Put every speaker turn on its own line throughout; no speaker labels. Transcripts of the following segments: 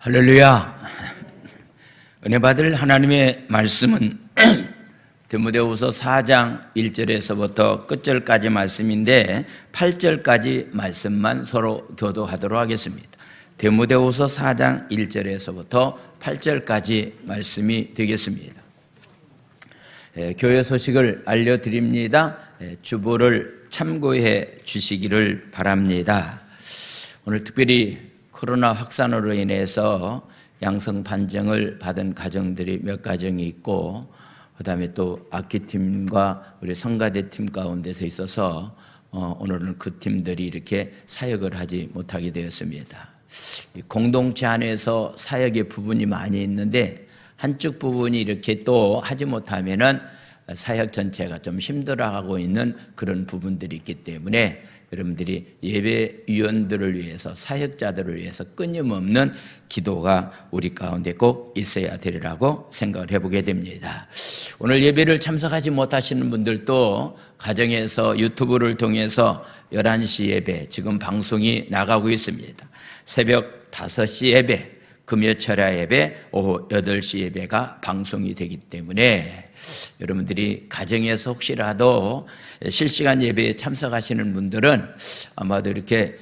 할렐루야. 은혜 받을 하나님의 말씀은 디모데후서 4장 1절에서부터 끝절까지 말씀인데 8절까지 말씀만 서로 교도하도록 하겠습니다. 디모데후서 4장 1절에서부터 8절까지 말씀이 되겠습니다. 교회 소식을 알려드립니다. 주보를 참고해 주시기를 바랍니다. 오늘 특별히 코로나 확산으로 인해서 양성 판정을 받은 가정들이 몇 가정이 있고, 그 다음에 또 악기팀과 우리 성가대팀 가운데서 있어서 오늘은 그 팀들이 이렇게 사역을 하지 못하게 되었습니다. 공동체 안에서 사역의 부분이 많이 있는데 한쪽 부분이 이렇게 또 하지 못하면은 사역 전체가 좀 힘들어하고 있는 그런 부분들이 있기 때문에 여러분들이 예배위원들을 위해서, 사역자들을 위해서 끊임없는 기도가 우리 가운데 꼭 있어야 되리라고 생각을 해보게 됩니다. 오늘 예배를 참석하지 못하시는 분들도 가정에서 유튜브를 통해서 11시 예배, 지금 방송이 나가고 있습니다. 새벽 5시 예배, 금요철야 예배, 오후 8시 예배가 방송이 되기 때문에 여러분들이 가정에서 혹시라도 실시간 예배에 참석하시는 분들은 아마도 이렇게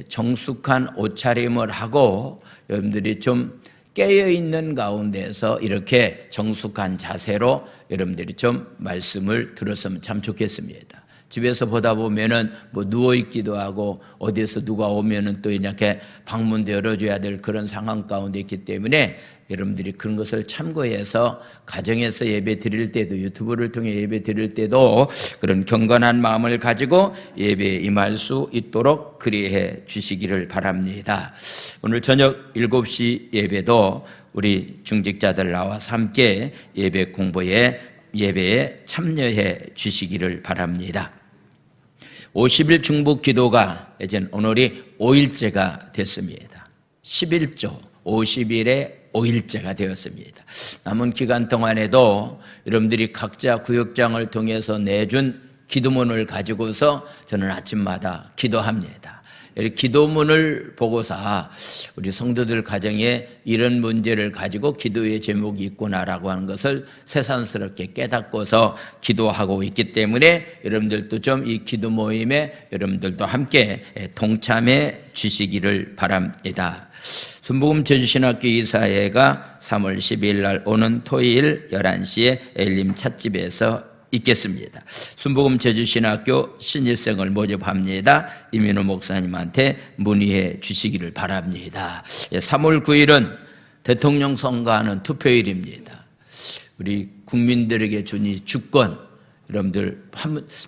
정숙한 옷차림을 하고 여러분들이 좀 깨어있는 가운데서 이렇게 정숙한 자세로 여러분들이 좀 말씀을 들었으면 참 좋겠습니다. 집에서 보다 보면은 뭐 누워있기도 하고 어디에서 누가 오면은 또 이렇게 방문도 열어줘야 될 그런 상황 가운데 있기 때문에 여러분들이 그런 것을 참고해서 가정에서 예배 드릴 때도, 유튜브를 통해 예배 드릴 때도 그런 경건한 마음을 가지고 예배에 임할 수 있도록 그리해 주시기를 바랍니다. 오늘 저녁 7시 예배도 우리 중직자들 나와서 함께 예배 공부에, 예배에 참여해 주시기를 바랍니다. 50일 중보 기도가 이제 오늘이 5일째가 됐습니다. 11조 50일에 5일째가 되었습니다. 남은 기간 동안에도 여러분들이 각자 구역장을 통해서 내준 기도문을 가지고서 저는 아침마다 기도합니다. 기도문을 보고서 우리 성도들 가정에 이런 문제를 가지고 기도의 제목이 있구나라고 하는 것을 새삼스럽게 깨닫고서 기도하고 있기 때문에 여러분들도 좀 이 기도 모임에 여러분들도 함께 동참해 주시기를 바랍니다. 순복음 제주신학교 이사회가 3월 12일 날 오는 토요일 11시에 엘림 찻집에서 있겠습니다. 순복음 제주신학교 신입생을 모집합니다. 이민호 목사님한테 문의해 주시기를 바랍니다. 3월 9일은 대통령 선거하는 투표일입니다. 우리 국민들에게 준 이 주권, 여러분들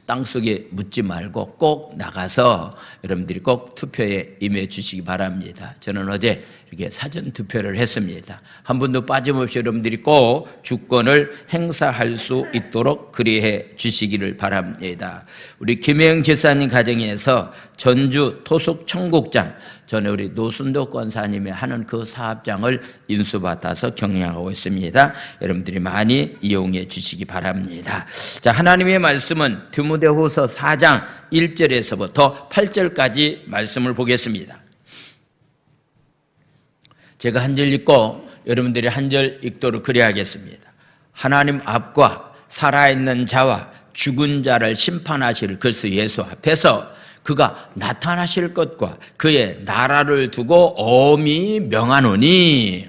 땅속에 묻지 말고 꼭 나가서 여러분들이 꼭 투표에 임해 주시기 바랍니다. 저는 어제 이렇게 사전 투표를 했습니다. 한 분도 빠짐없이 여러분들이 꼭 주권을 행사할 수 있도록 그리해 주시기를 바랍니다. 우리 김혜영 집사님 가정에서 전주 토속 청국장, 전에 우리 노순도 권사님이 하는 그 사업장을 인수받아서 경영하고 있습니다. 여러분들이 많이 이용해 주시기 바랍니다. 자, 하나님의 말씀은 디모데후서 4장 1절에서부터 8절까지 말씀을 보겠습니다. 제가 한 절 읽고 여러분들이 한 절 읽도록 그리하겠습니다. 하나님 앞과 살아있는 자와 죽은 자를 심판하실 그리스도 예수 앞에서 그가 나타나실 것과 그의 나라를 두고 엄히 명하노니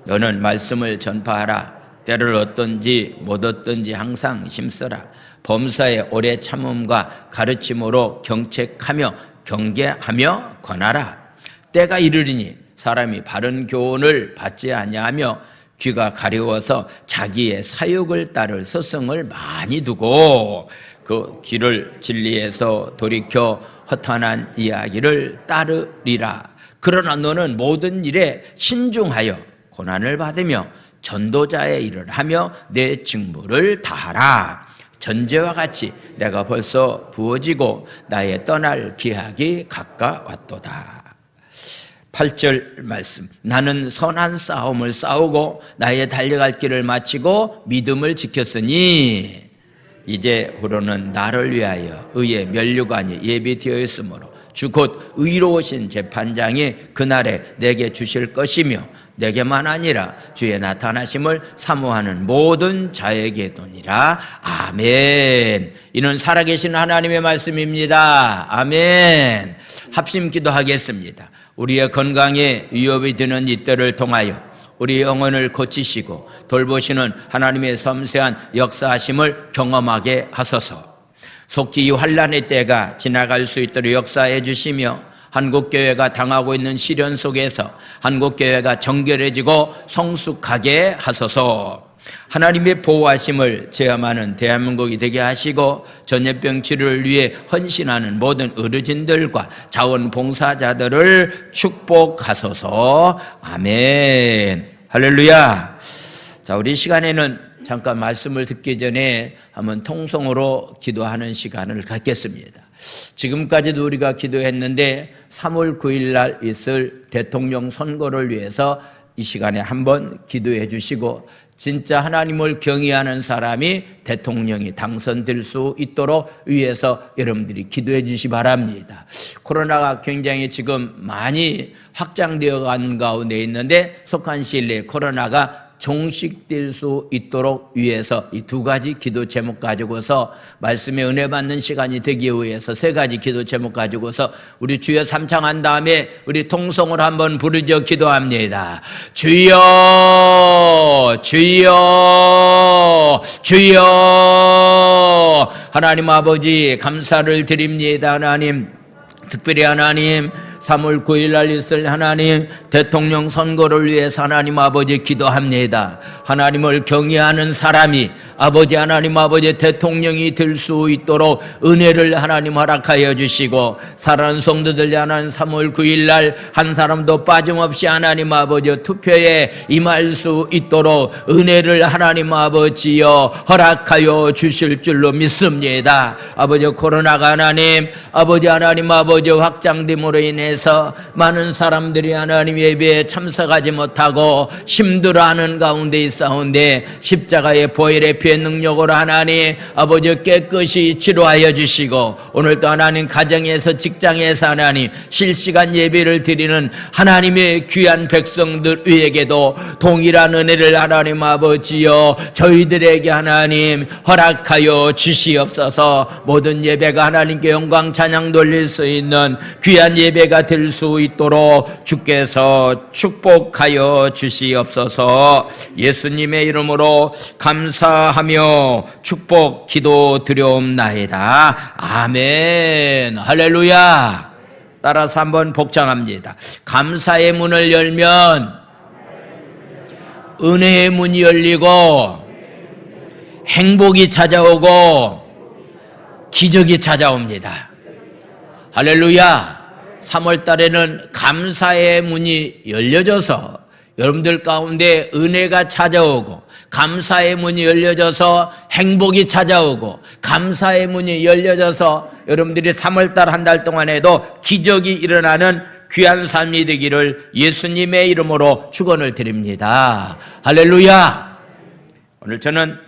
너는 말씀을 전파하라. 때를 얻든지 못 얻든지 항상 힘쓰라. 범사의 오래 참음과 가르침으로 경책하며 경계하며 권하라. 때가 이르리니 사람이 바른 교훈을 받지 아니하며 귀가 가려워서 자기의 사욕을 따를 스승을 많이 두고 그 길을 진리에서 돌이켜 허탄한 이야기를 따르리라. 그러나 너는 모든 일에 신중하여 고난을 받으며 전도자의 일을 하며 내 직무를 다하라. 전제와 같이 내가 벌써 부어지고 나의 떠날 기약이 가까웠도다. 8절 말씀. 나는 선한 싸움을 싸우고 나의 달려갈 길을 마치고 믿음을 지켰으니 이제 후로는 나를 위하여 의의 면류관이 예비되어 있으므로 주 곧 의로우신 재판장이 그날에 내게 주실 것이며 내게만 아니라 주의 나타나심을 사모하는 모든 자에게도니라. 아멘. 이는 살아계신 하나님의 말씀입니다. 아멘. 합심 기도하겠습니다. 우리의 건강에 위협이 되는 이때를 통하여 우리 영혼을 고치시고 돌보시는 하나님의 섬세한 역사하심을 경험하게 하소서. 속히 이 환난의 때가 지나갈 수 있도록 역사해 주시며 한국교회가 당하고 있는 시련 속에서 한국교회가 정결해지고 성숙하게 하소서. 하나님의 보호하심을 체험하는 대한민국이 되게 하시고 전염병 치료를 위해 헌신하는 모든 의료진들과 자원봉사자들을 축복하소서. 아멘. 할렐루야. 자, 우리 시간에는 잠깐 말씀을 듣기 전에 한번 통성으로 기도하는 시간을 갖겠습니다. 지금까지도 우리가 기도했는데 3월 9일 날 있을 대통령 선거를 위해서 이 시간에 한번 기도해 주시고 진짜 하나님을 경외하는 사람이 대통령이 당선될 수 있도록 위해서 여러분들이 기도해 주시기 바랍니다. 코로나가 굉장히 지금 많이 확장되어 간 가운데 있는데 속한 시일 내에 코로나가 종식될 수 있도록 위해서 이 두 가지 기도 제목 가지고서 말씀의 은혜 받는 시간이 되기 위해서 세 가지 기도 제목 가지고서 우리 주여 삼창한 다음에 우리 통성을 한번 부르짖어 기도합니다. 주여 주여 주여. 하나님 아버지 감사를 드립니다. 하나님, 특별히 하나님 3월 9일 날 있을 하나님 대통령 선거를 위해서 하나님 아버지 기도합니다. 하나님을 경외하는 사람이 아버지 하나님 아버지 대통령이 될 수 있도록 은혜를 하나님 허락하여 주시고 사랑하는 성도들 하나님 3월 9일 날 한 사람도 빠짐없이 하나님 아버지 투표에 임할 수 있도록 은혜를 하나님 아버지여 허락하여 주실 줄로 믿습니다. 아버지 코로나가 하나님 아버지 확장됨으로 인해서 많은 사람들이 하나님 예배에 참석하지 못하고 힘들어하는 가운데 있사온데 십자가의 보혈의 피의 능력으로 하나님 아버지 깨끗이 치료하여 주시고 오늘도 하나님 가정에서 직장에서 하나님 실시간 예배를 드리는 하나님의 귀한 백성들 위에게도 동일한 은혜를 하나님 아버지여 저희들에게 하나님 허락하여 주시옵소서. 모든 예배가 하나님께 영광 찬양 돌릴 수 있는 귀한 예배가 될 수 있도록 주께서 축복하여 주시옵소서. 예수님의 이름으로 감사하며 축복 기도 드려옵나이다. 아멘. 할렐루야. 따라서 한번 복창합니다. 감사의 문을 열면 은혜의 문이 열리고 행복이 찾아오고 기적이 찾아옵니다. 할렐루야. 3월 달에는 감사의 문이 열려져서 여러분들 가운데 은혜가 찾아오고 감사의 문이 열려져서 행복이 찾아오고 감사의 문이 열려져서 여러분들이 3월달 한 달 동안에도 기적이 일어나는 귀한 삶이 되기를 예수님의 이름으로 축원을 드립니다. 할렐루야. 오늘 저는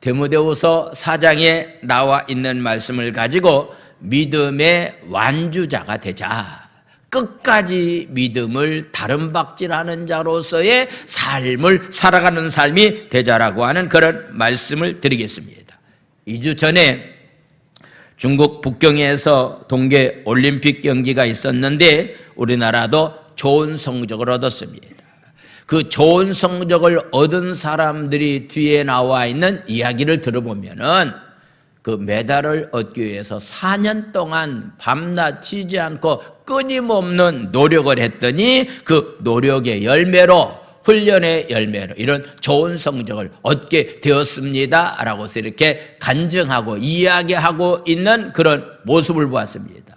디모데후서 4장에 나와 있는 말씀을 가지고 믿음의 완주자가 되자, 끝까지 믿음을 다름박질하는 자로서의 삶을 살아가는 삶이 되자라고 하는 그런 말씀을 드리겠습니다. 2주 전에 중국 북경에서 동계 올림픽 경기가 있었는데 우리나라도 좋은 성적을 얻었습니다. 그 좋은 성적을 얻은 사람들이 뒤에 나와 있는 이야기를 들어보면은 그 메달을 얻기 위해서 4년 동안 밤낮 쉬지 않고 끊임없는 노력을 했더니 그 노력의 열매로, 훈련의 열매로 이런 좋은 성적을 얻게 되었습니다 라고 해서 이렇게 간증하고 이야기하고 있는 그런 모습을 보았습니다.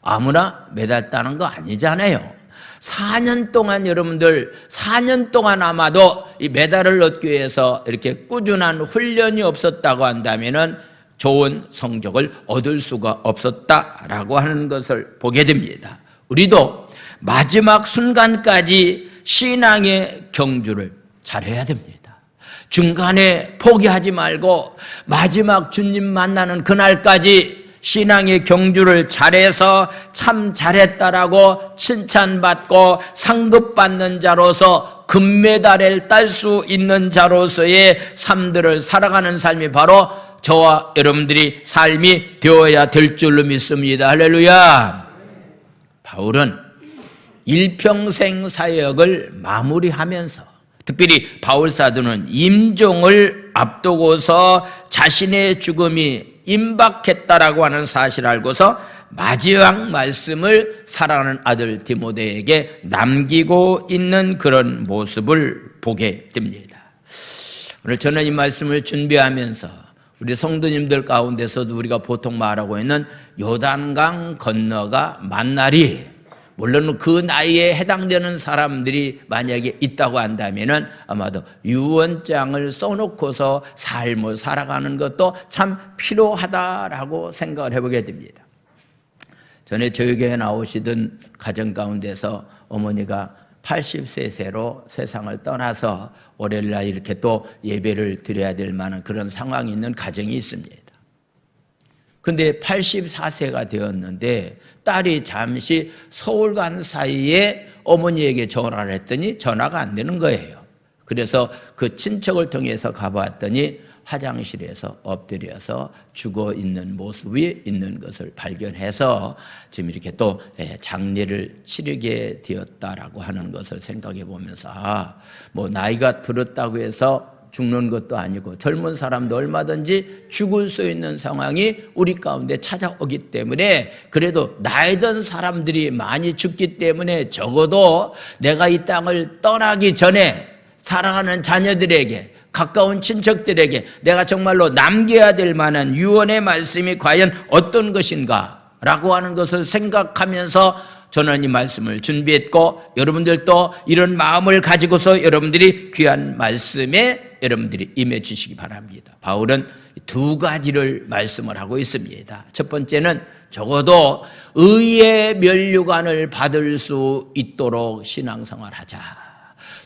아무나 메달 따는 거 아니잖아요. 4년 동안 여러분들 4년 동안 아마도 이 메달을 얻기 위해서 이렇게 꾸준한 훈련이 없었다고 한다면은 좋은 성적을 얻을 수가 없었다라고 하는 것을 보게 됩니다. 우리도 마지막 순간까지 신앙의 경주를 잘해야 됩니다. 중간에 포기하지 말고 마지막 주님 만나는 그날까지 신앙의 경주를 잘해서 참 잘했다라고 칭찬받고 상급받는 자로서 금메달을 딸 수 있는 자로서의 삶들을 살아가는 삶이 바로 저와 여러분들이 삶이 되어야 될 줄로 믿습니다. 할렐루야. 바울은 일평생 사역을 마무리하면서, 특별히 바울 사도는 임종을 앞두고서 자신의 죽음이 임박했다라고 하는 사실을 알고서 마지막 말씀을 사랑하는 아들 디모데에게 남기고 있는 그런 모습을 보게 됩니다. 오늘 저는 이 말씀을 준비하면서 우리 성도님들 가운데서도 우리가 보통 말하고 있는 요단강 건너가 만날이, 물론 그 나이에 해당되는 사람들이 만약에 있다고 한다면은 아마도 유언장을 써놓고서 삶을 살아가는 것도 참 필요하다라고 생각을 해보게 됩니다. 전에 저희 교회에 나오시던 가정 가운데서 어머니가 80세로 세상을 떠나서 월요일날 이렇게 또 예배를 드려야 될 만한 그런 상황이 있는 가정이 있습니다. 근데 84세가 되었는데 딸이 잠시 서울 간 사이에 어머니에게 전화를 했더니 전화가 안 되는 거예요. 그래서 그 친척을 통해서 가봤더니 화장실에서 엎드려서 죽어 있는 모습이 있는 것을 발견해서 지금 이렇게 또 장례를 치르게 되었다라고 하는 것을 생각해 보면서, 뭐 나이가 들었다고 해서 죽는 것도 아니고 젊은 사람도 얼마든지 죽을 수 있는 상황이 우리 가운데 찾아오기 때문에, 그래도 나이 든 사람들이 많이 죽기 때문에 적어도 내가 이 땅을 떠나기 전에 사랑하는 자녀들에게, 가까운 친척들에게 내가 정말로 남겨야 될 만한 유언의 말씀이 과연 어떤 것인가 라고 하는 것을 생각하면서 저는 이 말씀을 준비했고, 여러분들도 이런 마음을 가지고서 여러분들이 귀한 말씀에 여러분들이 임해 주시기 바랍니다. 바울은 두 가지를 말씀을 하고 있습니다. 첫 번째는 적어도 의의 면류관을 받을 수 있도록 신앙생활하자.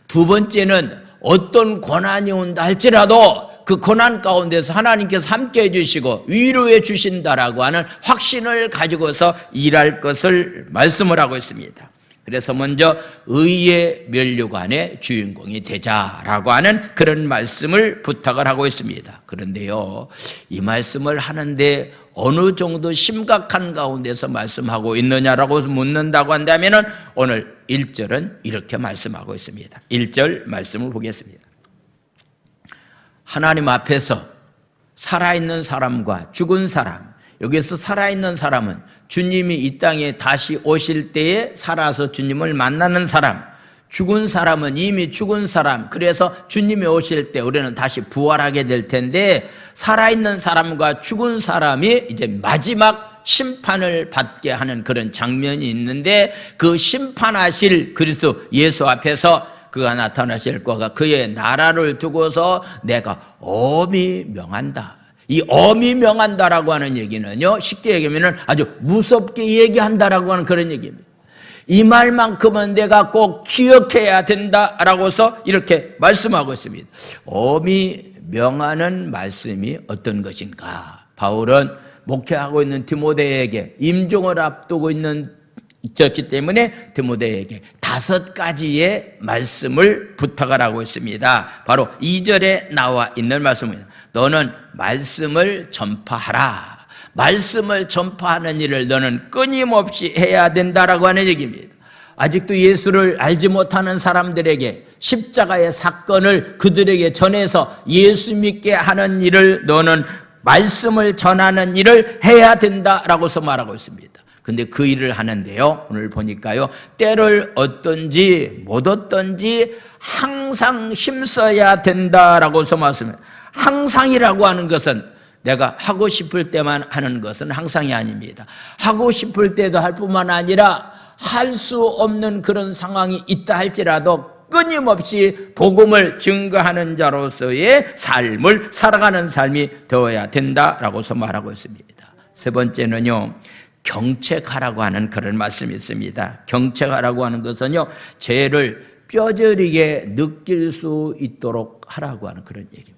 두 번째는 어떤 고난이 온다 할지라도 그 고난 가운데서 하나님께서 함께 해주시고 위로해 주신다라고 하는 확신을 가지고서 일할 것을 말씀을 하고 있습니다. 그래서 먼저 의의 면류관의 주인공이 되자라고 하는 그런 말씀을 부탁을 하고 있습니다. 그런데요, 이 말씀을 하는데 어느 정도 심각한 가운데서 말씀하고 있느냐라고 묻는다고 한다면 오늘 1절은 이렇게 말씀하고 있습니다. 1절 말씀을 보겠습니다. 하나님 앞에서 살아있는 사람과 죽은 사람, 여기서 살아있는 사람은 주님이 이 땅에 다시 오실 때에 살아서 주님을 만나는 사람, 죽은 사람은 이미 죽은 사람, 그래서 주님이 오실 때 우리는 다시 부활하게 될 텐데, 살아있는 사람과 죽은 사람이 이제 마지막 심판을 받게 하는 그런 장면이 있는데, 그 심판하실 그리스도 예수 앞에서 그가 나타나실 거가 그의 나라를 두고서 내가 엄히 명한다. 이 엄히 명한다라고 하는 얘기는요, 쉽게 얘기하면 아주 무섭게 얘기한다라고 하는 그런 얘기입니다. 이 말만큼은 내가 꼭 기억해야 된다라고서 이렇게 말씀하고 있습니다. 엄히 명하는 말씀이 어떤 것인가? 바울은 목회하고 있는 디모데에게 임종을 앞두고 있기 때문에 디모데에게 5가지의 말씀을 부탁을 하고 있습니다. 바로 2절에 나와 있는 말씀입니다. 너는 말씀을 전파하라. 말씀을 전파하는 일을 너는 끊임없이 해야 된다라고 하는 얘기입니다. 아직도 예수를 알지 못하는 사람들에게 십자가의 사건을 그들에게 전해서 예수 믿게 하는 일을 너는 말씀을 전하는 일을 해야 된다라고서 말하고 있습니다. 근데 그 일을 하는데요, 오늘 보니까요, 때를 얻든지 못 얻든지 항상 힘써야 된다라고서 말씀해요. 항상이라고 하는 것은 내가 하고 싶을 때만 하는 것은 항상이 아닙니다. 하고 싶을 때도 할 뿐만 아니라 할 수 없는 그런 상황이 있다 할지라도 끊임없이 복음을 증거하는 자로서의 삶을 살아가는 삶이 되어야 된다라고서 말하고 있습니다. 세 번째는요, 경책하라고 하는 그런 말씀이 있습니다. 경책하라고 하는 것은요, 죄를 뼈저리게 느낄 수 있도록 하라고 하는 그런 얘기입니다.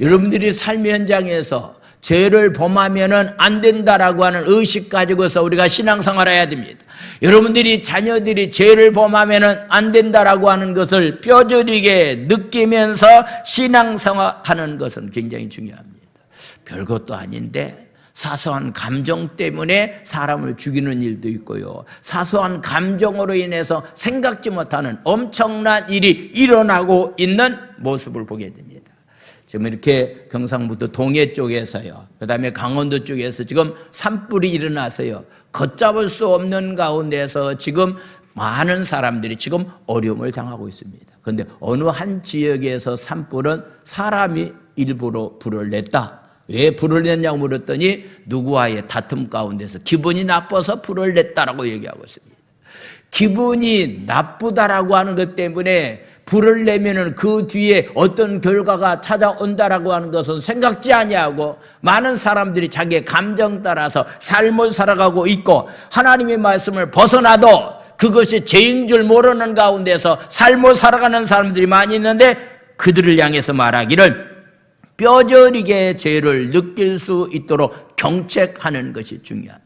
여러분들이 삶의 현장에서 죄를 범하면은 안 된다라고 하는 의식 가지고서 우리가 신앙생활을 해야 됩니다. 여러분들이 자녀들이 죄를 범하면은 안 된다라고 하는 것을 뼈저리게 느끼면서 신앙생활하는 것은 굉장히 중요합니다. 별것도 아닌데 사소한 감정 때문에 사람을 죽이는 일도 있고요. 사소한 감정으로 인해서 생각지 못하는 엄청난 일이 일어나고 있는 모습을 보게 됩니다. 지금 이렇게 경상북도 동해 쪽에서요, 그 다음에 강원도 쪽에서 지금 산불이 일어나서요, 걷잡을 수 없는 가운데서 지금 많은 사람들이 지금 어려움을 당하고 있습니다. 그런데 어느 한 지역에서 산불은 사람이 일부러 불을 냈다. 왜 불을 냈냐고 물었더니 누구와의 다툼 가운데서 기분이 나빠서 불을 냈다라고 얘기하고 있습니다. 기분이 나쁘다라고 하는 것 때문에 불을 내면은 그 뒤에 어떤 결과가 찾아온다라고 하는 것은 생각지 아니하고 많은 사람들이 자기의 감정 따라서 삶을 살아가고 있고, 하나님의 말씀을 벗어나도 그것이 죄인 줄 모르는 가운데서 삶을 살아가는 사람들이 많이 있는데, 그들을 향해서 말하기를 뼈저리게 죄를 느낄 수 있도록 경책하는 것이 중요하다.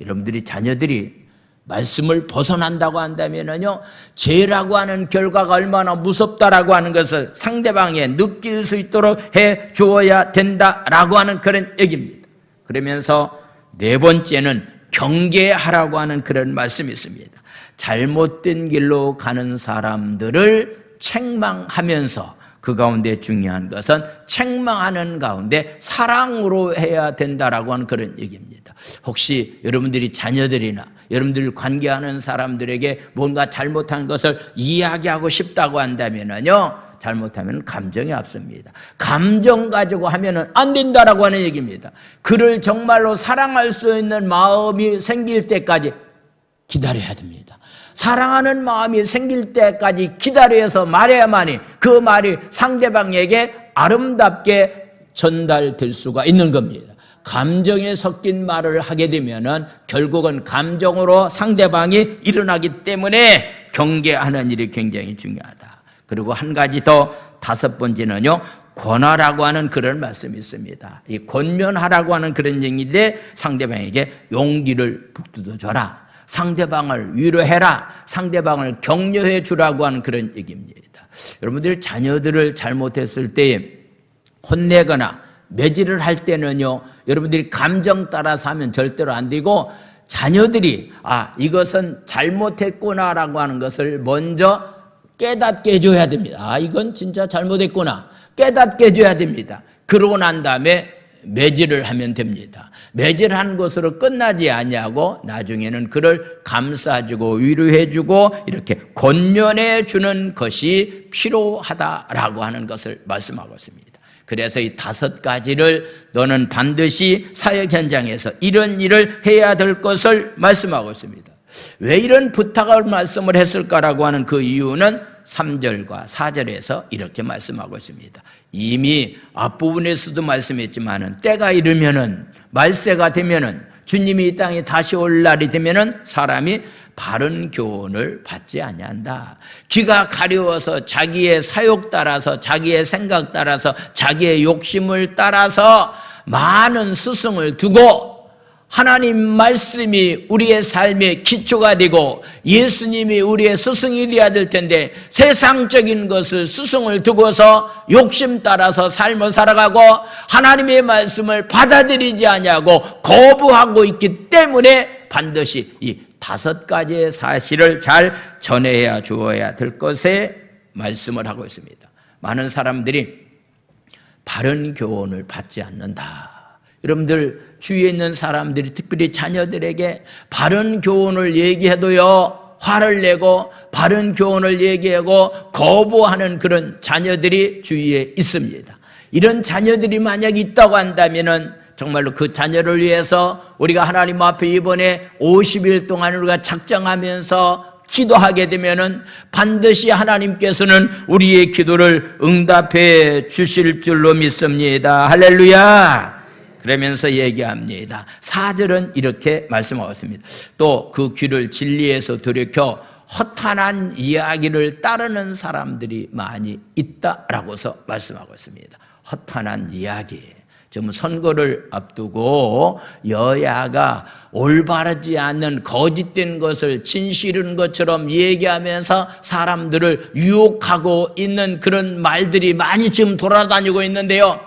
여러분들이 자녀들이 말씀을 벗어난다고 한다면요, 죄라고 하는 결과가 얼마나 무섭다라고 하는 것을 상대방에 느낄 수 있도록 해 주어야 된다라고 하는 그런 얘기입니다. 그러면서 네 번째는 경계하라고 하는 그런 말씀이 있습니다. 잘못된 길로 가는 사람들을 책망하면서 그 가운데 중요한 것은 책망하는 가운데 사랑으로 해야 된다라고 하는 그런 얘기입니다. 혹시 여러분들이 자녀들이나 여러분들 관계하는 사람들에게 뭔가 잘못한 것을 이야기하고 싶다고 한다면요, 잘못하면 감정이 앞섭니다. 감정 가지고 하면은 안 된다라고 하는 얘기입니다. 그를 정말로 사랑할 수 있는 마음이 생길 때까지 기다려야 됩니다. 사랑하는 마음이 생길 때까지 기다려서 말해야만이 그 말이 상대방에게 아름답게 전달될 수가 있는 겁니다. 감정에 섞인 말을 하게 되면은 결국은 감정으로 상대방이 일어나기 때문에 경계하는 일이 굉장히 중요하다. 그리고 한 가지 더, 다섯 번째는요, 권하라고 하는 그런 말씀이 있습니다. 이 권면하라고 하는 그런 얘기인데, 상대방에게 용기를 북돋워 줘라, 상대방을 위로해라, 상대방을 격려해 주라고 하는 그런 얘기입니다. 여러분들 자녀들을 잘못했을 때에 혼내거나 매질을 할 때는요, 여러분들이 감정 따라서 하면 절대로 안 되고, 자녀들이 이것은 잘못했구나라고 하는 것을 먼저 깨닫게 해줘야 됩니다. 이건 진짜 잘못했구나, 깨닫게 해줘야 됩니다. 그러고 난 다음에 매질을 하면 됩니다. 매질한 것으로 끝나지 아니하고 나중에는 그를 감싸주고 위로해주고 이렇게 권면해주는 것이 필요하다라고 하는 것을 말씀하고 있습니다. 그래서 이 다섯 가지를 너는 반드시 사역 현장에서 이런 일을 해야 될 것을 말씀하고 있습니다. 왜 이런 부탁을 말씀을 했을까라고 하는 그 이유는 3절과 4절에서 이렇게 말씀하고 있습니다. 이미 앞부분에서도 말씀했지만은 때가 이르면은, 말세가 되면은, 주님이 이 땅에 다시 올 날이 되면은 사람이 바른 교훈을 받지 아니한다. 귀가 가려워서 자기의 사욕 따라서, 자기의 생각 따라서, 자기의 욕심을 따라서 많은 스승을 두고, 하나님 말씀이 우리의 삶의 기초가 되고 예수님이 우리의 스승이 되어야 될 텐데, 세상적인 것을 스승을 두고서 욕심 따라서 삶을 살아가고 하나님의 말씀을 받아들이지 아니하고 거부하고 있기 때문에 반드시 이 다섯 가지의 사실을 잘 전해야 주어야 될 것에 말씀을 하고 있습니다. 많은 사람들이 바른 교훈을 받지 않는다. 여러분들 주위에 있는 사람들이, 특별히 자녀들에게 바른 교훈을 얘기해도요, 화를 내고 바른 교훈을 얘기하고 거부하는 그런 자녀들이 주위에 있습니다. 이런 자녀들이 만약 있다고 한다면은 정말로 그 자녀를 위해서 우리가 하나님 앞에 이번에 50일 동안 우리가 작정하면서 기도하게 되면은 반드시 하나님께서는 우리의 기도를 응답해 주실 줄로 믿습니다. 할렐루야. 그러면서 얘기합니다. 4절은 이렇게 말씀하고 있습니다. 또 그 귀를 진리에서 돌이켜 허탄한 이야기를 따르는 사람들이 많이 있다라고서 말씀하고 있습니다. 허탄한 이야기. 지금 선거를 앞두고 여야가 올바르지 않는 거짓된 것을 진실인 것처럼 얘기하면서 사람들을 유혹하고 있는 그런 말들이 많이 지금 돌아다니고 있는데요,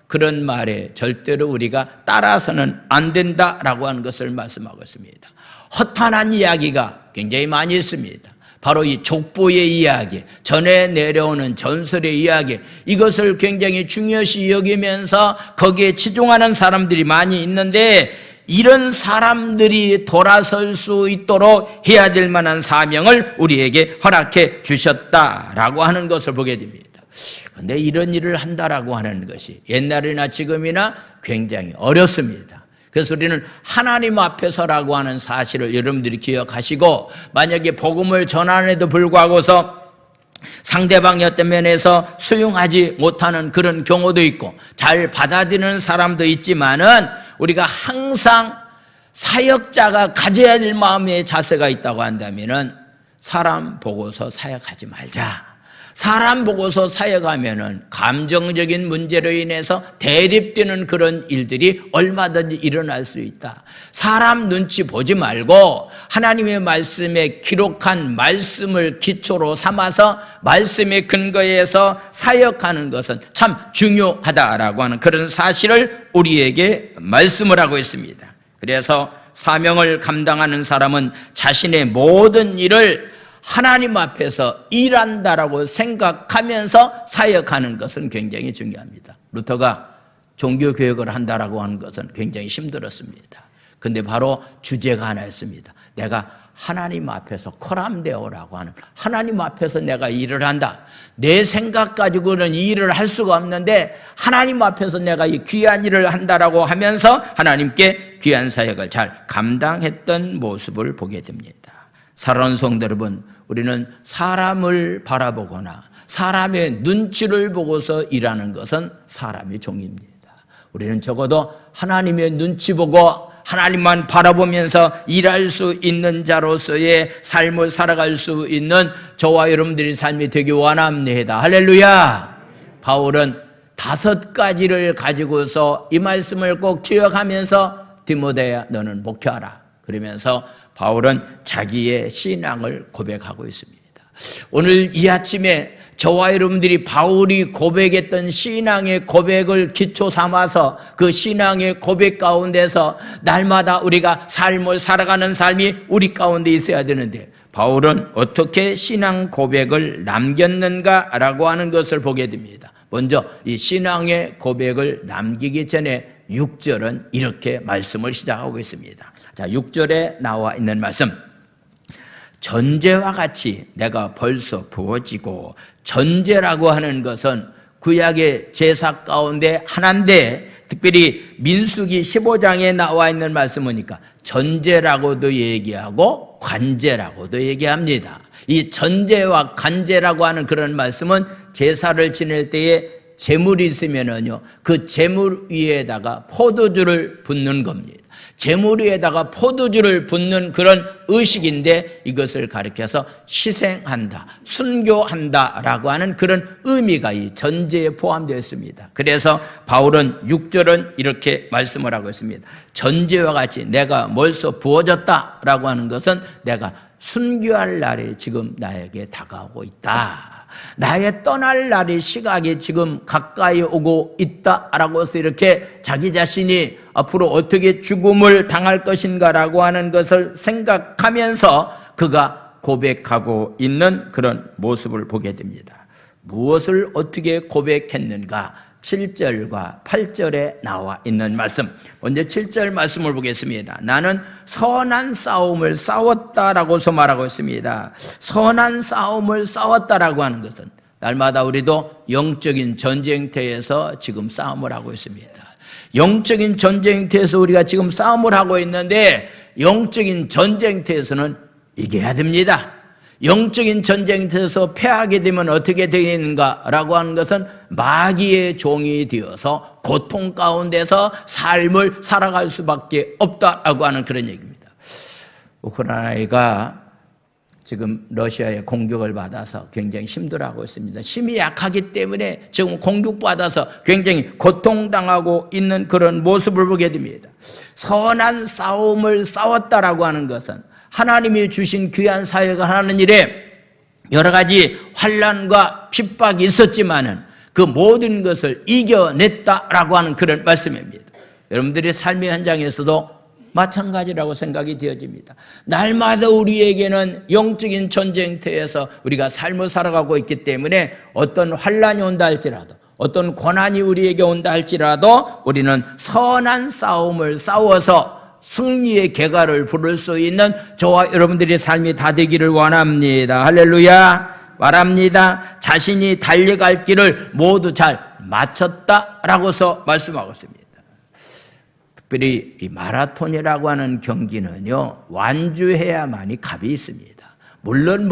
그런 말에 절대로 우리가 따라서는 안 된다라고 하는 것을 말씀하고 있습니다. 허탄한 이야기가 굉장히 많이 있습니다. 바로 이 족보의 이야기, 전에 내려오는 전설의 이야기, 이것을 굉장히 중요시 여기면서 거기에 치중하는 사람들이 많이 있는데, 이런 사람들이 돌아설 수 있도록 해야 될 만한 사명을 우리에게 허락해 주셨다라고 하는 것을 보게 됩니다. 그런데 이런 일을 한다라고 하는 것이 옛날이나 지금이나 굉장히 어렵습니다. 그래서 우리는 하나님 앞에서라고 하는 사실을 여러분들이 기억하시고, 만약에 복음을 전하는데도 불구하고서 상대방이 어떤 면에서 수용하지 못하는 그런 경우도 있고 잘 받아들이는 사람도 있지만은, 우리가 항상 사역자가 가져야 될 마음의 자세가 있다고 한다면은, 사람 보고서 사역하지 말자. 사람 보고서 사역하면은 감정적인 문제로 인해서 대립되는 그런 일들이 얼마든지 일어날 수 있다. 사람 눈치 보지 말고 하나님의 말씀에 기록한 말씀을 기초로 삼아서 말씀에 근거해서 사역하는 것은 참 중요하다라고 하는 그런 사실을 우리에게 말씀을 하고 있습니다. 그래서 사명을 감당하는 사람은 자신의 모든 일을 하나님 앞에서 일한다라고 생각하면서 사역하는 것은 굉장히 중요합니다. 루터가 종교개혁을 한다라고 하는 것은 굉장히 힘들었습니다. 근데 바로 주제가 하나 있습니다. 내가 하나님 앞에서 코람데오라고 하는, 하나님 앞에서 내가 일을 한다. 내 생각 가지고는 이 일을 할 수가 없는데 하나님 앞에서 내가 이 귀한 일을 한다라고 하면서 하나님께 귀한 사역을 잘 감당했던 모습을 보게 됩니다. 사랑하는 성도 여러분, 우리는 사람을 바라보거나 사람의 눈치를 보고서 일하는 것은 사람의 종입니다. 우리는 적어도 하나님의 눈치 보고 하나님만 바라보면서 일할 수 있는 자로서의 삶을 살아갈 수 있는 저와 여러분들의 삶이 되기 원합니다. 할렐루야. 바울은 5가지를 가지고서 이 말씀을 꼭 기억하면서 디모데야 너는 목회하라 그러면서 바울은 자기의 신앙을 고백하고 있습니다. 오늘 이 아침에 저와 여러분들이 바울이 고백했던 신앙의 고백을 기초 삼아서 그 신앙의 고백 가운데서 날마다 우리가 삶을 살아가는 삶이 우리 가운데 있어야 되는데, 바울은 어떻게 신앙 고백을 남겼는가라고 하는 것을 보게 됩니다. 먼저 이 신앙의 고백을 남기기 전에 6절은 이렇게 말씀을 시작하고 있습니다. 자, 6절에 나와 있는 말씀, 전제와 같이 내가 벌써 부어지고, 전제라고 하는 것은 구약의 제사 가운데 하나인데, 특별히 민수기 15장에 나와 있는 말씀이니까 전제라고도 얘기하고 관제라고도 얘기합니다. 이 전제와 관제라고 하는 그런 말씀은 제사를 지낼 때에 제물이 있으면은요, 그 제물 위에다가 포도주를 붓는 겁니다. 제물 위에다가 포도주를 붓는 그런 의식인데, 이것을 가리켜서 희생한다, 순교한다라고 하는 그런 의미가 이 전제에 포함되어 있습니다. 그래서 바울은 6절은 이렇게 말씀을 하고 있습니다. 전제와 같이 내가 벌써 부어졌다라고 하는 것은 내가 순교할 날이 지금 나에게 다가오고 있다. 나의 떠날 날이 시각이 지금 가까이 오고 있다라고 해서 이렇게 자기 자신이 앞으로 어떻게 죽음을 당할 것인가라고 하는 것을 생각하면서 그가 고백하고 있는 그런 모습을 보게 됩니다. 무엇을 어떻게 고백했는가? 7절과 8절에 나와 있는 말씀, 먼저 7절 말씀을 보겠습니다. 나는 선한 싸움을 싸웠다라고서 말하고 있습니다. 선한 싸움을 싸웠다라고 하는 것은 날마다 우리도 영적인 전쟁터에서 지금 싸움을 하고 있습니다. 영적인 전쟁터에서 우리가 지금 싸움을 하고 있는데, 영적인 전쟁터에서는 이겨야 됩니다. 영적인 전쟁터에서 패하게 되면 어떻게 되는가라고 하는 것은 마귀의 종이 되어서 고통 가운데서 삶을 살아갈 수밖에 없다라고 하는 그런 얘기입니다. 우크라이나가 지금 러시아의 공격을 받아서 굉장히 힘들어하고 있습니다. 힘이 약하기 때문에 지금 공격받아서 굉장히 고통당하고 있는 그런 모습을 보게 됩니다. 선한 싸움을 싸웠다라고 하는 것은 하나님이 주신 귀한 사역을 하는 일에 여러 가지 환난과 핍박이 있었지만은 그 모든 것을 이겨냈다라고 하는 그런 말씀입니다. 여러분들의 삶의 현장에서도 마찬가지라고 생각이 되어집니다. 날마다 우리에게는 영적인 전쟁터에서 우리가 삶을 살아가고 있기 때문에 어떤 환난이 온다 할지라도, 어떤 고난이 우리에게 온다 할지라도 우리는 선한 싸움을 싸워서 승리의 궤가를 부를 수 있는 저와 여러분들의 삶이 다 되기를 원합니다. 할렐루야. 말합니다. 자신이 달려갈 길을 모두 잘 마쳤다라고서 말씀하고 있습니다. 특별히 이 마라톤이라고 하는 경기는요, 완주해야만이 값이 있습니다. 물론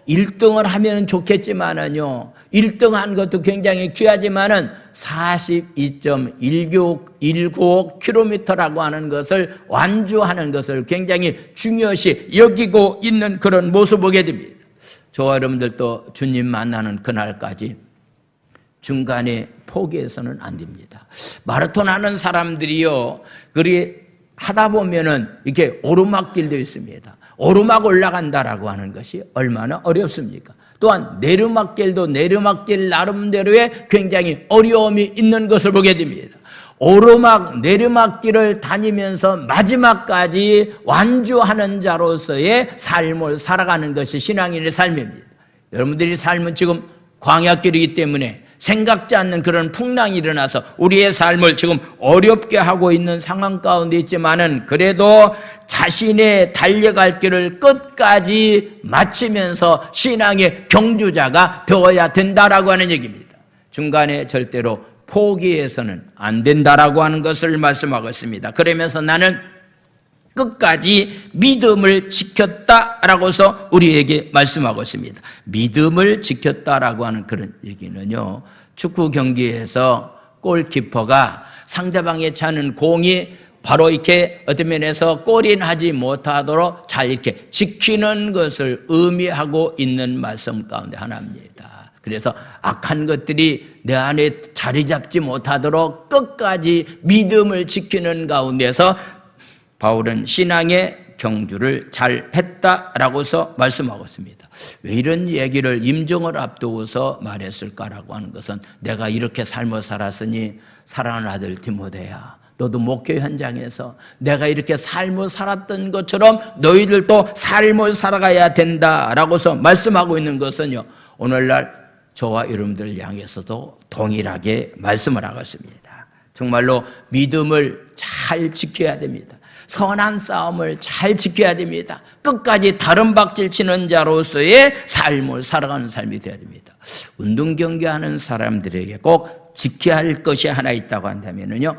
1등을 하면 좋겠지만은요, 1등한 것도 굉장히 귀하지만은 42.195km라고 하는 것을 완주하는 것을 굉장히 중요시 여기고 있는 그런 모습을 보게 됩니다. 저와 여러분들도 주님 만나는 그날까지 중간에 포기해서는 안 됩니다. 마라톤 하는 사람들이요, 그리 하다 보면은 이렇게 오르막길도 있습니다. 오르막 올라간다라고 하는 것이 얼마나 어렵습니까? 또한 내리막길도 내리막길 나름대로의 굉장히 어려움이 있는 것을 보게 됩니다. 오르막 내리막길을 다니면서 마지막까지 완주하는 자로서의 삶을 살아가는 것이 신앙인의 삶입니다. 여러분들의 삶은 지금 광야길이기 때문에 생각지 않는 그런 풍랑이 일어나서 우리의 삶을 지금 어렵게 하고 있는 상황 가운데 있지만은 그래도 자신의 달려갈 길을 끝까지 마치면서 신앙의 경주자가 되어야 된다라고 하는 얘기입니다. 중간에 절대로 포기해서는 안 된다라고 하는 것을 말씀하고 있습니다. 그러면서 나는 끝까지 믿음을 지켰다라고서 우리에게 말씀하고 있습니다. 믿음을 지켰다라고 하는 그런 얘기는요, 축구 경기에서 골키퍼가 상대방에 차는 공이 바로 이렇게 어떤 면에서 골이 나지 못하도록 잘 이렇게 지키는 것을 의미하고 있는 말씀 가운데 하나입니다. 그래서 악한 것들이 내 안에 자리 잡지 못하도록 끝까지 믿음을 지키는 가운데서 바울은 신앙의 경주를 잘 했다라고서 말씀하고 있습니다. 왜 이런 얘기를 임종을 앞두고서 말했을까라고 하는 것은 내가 이렇게 삶을 살았으니 사랑하는 아들 디모데야, 너도 목회 현장에서 내가 이렇게 삶을 살았던 것처럼 너희들도 삶을 살아가야 된다라고서 말씀하고 있는 것은요, 오늘날 저와 여러분들을 향해서도 동일하게 말씀을 하고 있습니다. 정말로 믿음을 잘 지켜야 됩니다. 선한 싸움을 잘 지켜야 됩니다. 끝까지 다른 박질 치는 자로서의 삶을 살아가는 삶이 되어야 됩니다. 운동 경기하는 사람들에게 꼭 지켜야 할 것이 하나 있다고 한다면요,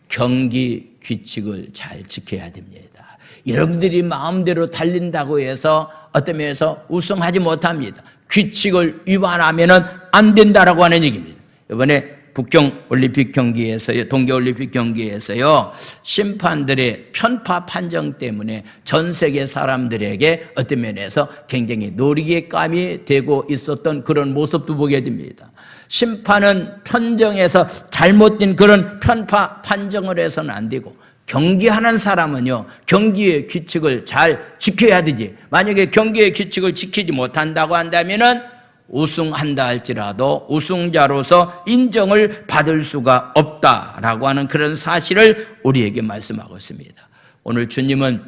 경기 규칙을 잘 지켜야 됩니다. 여러분들이 마음대로 달린다고 해서 어떤 면에서 우승하지 못합니다. 규칙을 위반하면은 안 된다라고 하는 얘기입니다. 이번에 북경 올림픽 경기에서요, 동계 올림픽 경기에서요, 심판들의 편파 판정 때문에 전 세계 사람들에게 어떤 면에서 굉장히 놀이감이 되고 있었던 그런 모습도 보게 됩니다. 심판은 편정에서 잘못된 그런 편파 판정을 해서는 안 되고, 경기하는 사람은요, 경기의 규칙을 잘 지켜야 되지. 만약에 경기의 규칙을 지키지 못한다고 한다면은 우승한다 할지라도 우승자로서 인정을 받을 수가 없다라고 하는 그런 사실을 우리에게 말씀하고 있습니다. 오늘 주님은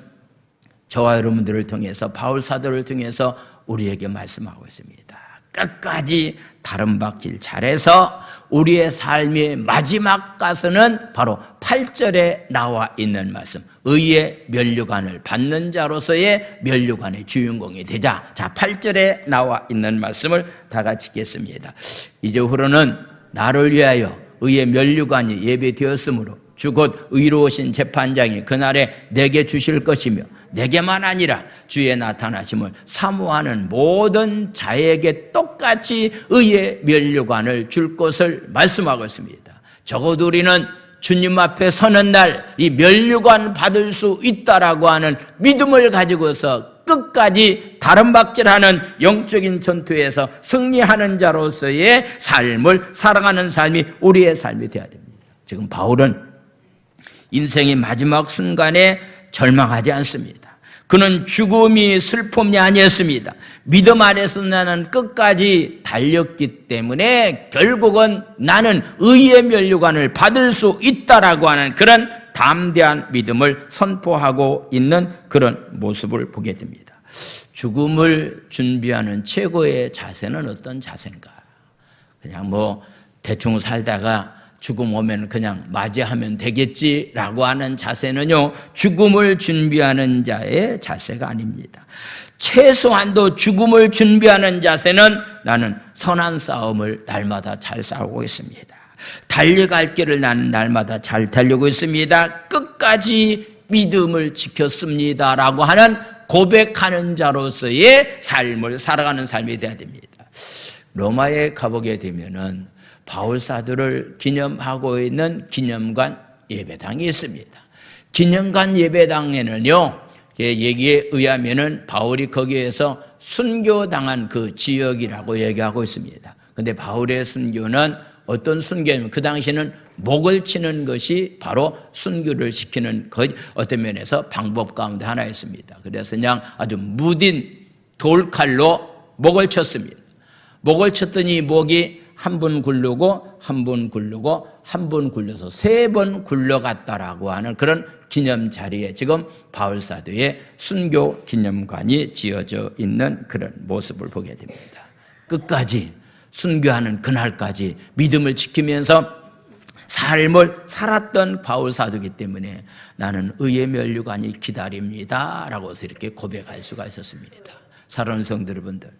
저와 여러분들을 통해서, 바울 사도를 통해서 우리에게 말씀하고 있습니다. 끝까지 다른 박질 잘해서 우리의 삶의 마지막 가서는 바로 8절에 나와 있는 말씀, 의의 면류관을 받는 자로서의 면류관의 주인공이 되자. 자, 8절에 나와 있는 말씀을 다 같이 읽겠습니다. 이제후로는 나를 위하여 의의 면류관이 예배되었으므로 주 곧 의로우신 재판장이 그날에 내게 주실 것이며, 내게만 아니라 주의 나타나심을 사모하는 모든 자에게 똑같이 의의 면류관을 줄 것을 말씀하고 있습니다. 적어도 우리는 주님 앞에 서는 날 이 면류관 받을 수 있다라고 하는 믿음을 가지고서 끝까지 다름박질하는 영적인 전투에서 승리하는 자로서의 삶을 살아가는 삶이 우리의 삶이 되어야 됩니다. 지금 바울은 인생의 마지막 순간에 절망하지 않습니다. 그는 죽음이 슬픔이 아니었습니다. 믿음 아래서 나는 끝까지 달렸기 때문에 결국은 나는 의의 면류관을 받을 수 있다라고 하는 그런 담대한 믿음을 선포하고 있는 그런 모습을 보게 됩니다. 죽음을 준비하는 최고의 자세는 어떤 자세인가? 그냥 대충 살다가 죽음 오면 그냥 맞이하면 되겠지라고 하는 자세는요, 죽음을 준비하는 자의 자세가 아닙니다. 최소한도 죽음을 준비하는 자세는 나는 선한 싸움을 날마다 잘 싸우고 있습니다. 달려갈 길을 나는 날마다 잘 달리고 있습니다. 끝까지 믿음을 지켰습니다라고 하는 고백하는 자로서의 삶을 살아가는 삶이 되어야 됩니다. 로마에 가보게 되면은 바울 사도를 기념하고 있는 기념관 예배당이 있습니다. 기념관 예배당에는요, 얘기에 의하면은 바울이 거기에서 순교당한 그 지역이라고 얘기하고 있습니다. 근데 바울의 순교는 어떤 순교냐면 그 당시에는 목을 치는 것이 바로 순교를 시키는 어떤 면에서 방법 가운데 하나였습니다. 그래서 그냥 아주 무딘 돌칼로 목을 쳤습니다. 목을 쳤더니 목이 한 번 굴르고 한 번 굴르고 한 번 굴려서 3번 굴러갔다라고 하는 그런 기념 자리에 지금 바울 사도의 순교 기념관이 지어져 있는 그런 모습을 보게 됩니다. 끝까지 순교하는 그날까지 믿음을 지키면서 삶을 살았던 바울 사도이기 때문에 나는 의의 면류관이 기다립니다 라고 해서 이렇게 고백할 수가 있었습니다. 사랑하는 성도 여러분들,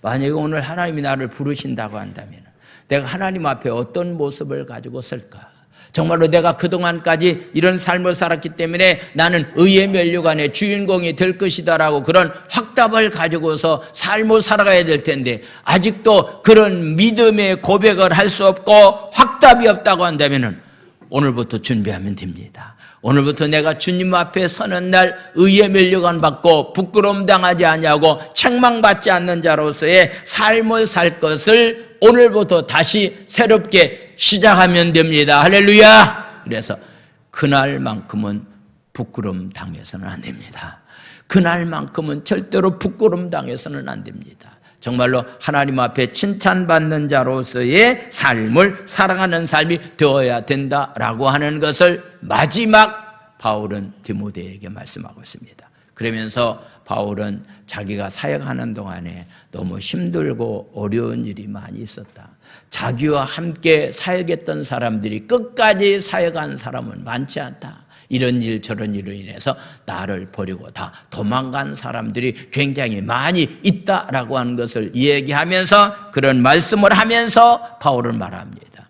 만약에 오늘 하나님이 나를 부르신다고 한다면 내가 하나님 앞에 어떤 모습을 가지고 쓸까? 정말로 내가 그동안까지 이런 삶을 살았기 때문에 나는 의의 면류관의 주인공이 될 것이다라고 그런 확답을 가지고서 삶을 살아가야 될 텐데 아직도 그런 믿음의 고백을 할 수 없고 확답이 없다고 한다면 오늘부터 준비하면 됩니다. 오늘부터 내가 주님 앞에 서는 날 의의 면류관 받고 부끄러움 당하지 아니하고 책망받지 않는 자로서의 삶을 살 것을 오늘부터 다시 새롭게 시작하면 됩니다. 할렐루야! 그래서 그날만큼은 부끄러움 당해서는 안 됩니다. 그날만큼은 절대로 부끄러움 당해서는 안 됩니다. 정말로 하나님 앞에 칭찬받는 자로서의 삶을 살아가는 삶이 되어야 된다라고 하는 것을 마지막 바울은 디모데에게 말씀하고 있습니다. 그러면서 바울은 자기가 사역하는 동안에 너무 힘들고 어려운 일이 많이 있었다. 자기와 함께 사역했던 사람들이 끝까지 사역한 사람은 많지 않다. 이런 일 저런 일로 인해서 나를 버리고 다 도망간 사람들이 굉장히 많이 있다라고 하는 것을 얘기하면서 그런 말씀을 하면서 바울은 말합니다.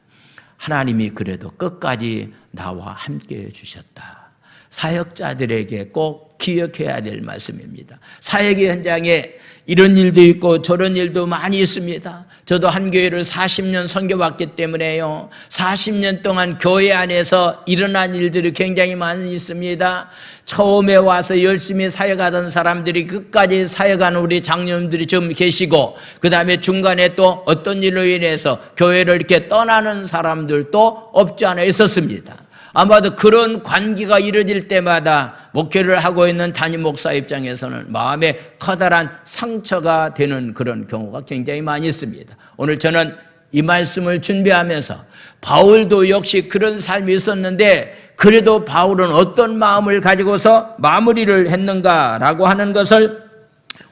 하나님이 그래도 끝까지 나와 함께 해주셨다. 사역자들에게 꼭 기억해야 될 말씀입니다. 사역의 현장에 이런 일도 있고 저런 일도 많이 있습니다. 저도 한 교회를 40년 섬겨봤기 때문에요. 40년 동안 교회 안에서 일어난 일들이 굉장히 많이 있습니다. 처음에 와서 열심히 사역하던 사람들이 끝까지 사역하는 우리 장로님들이 좀 계시고 그 다음에 중간에 또 어떤 일로 인해서 교회를 이렇게 떠나는 사람들도 없지 않아 있었습니다. 아마도 그런 관계가 이루어질 때마다 목회를 하고 있는 담임 목사 입장에서는 마음에 커다란 상처가 되는 그런 경우가 굉장히 많이 있습니다. 오늘 저는 이 말씀을 준비하면서 바울도 역시 그런 삶이 있었는데 그래도 바울은 어떤 마음을 가지고서 마무리를 했는가라고 하는 것을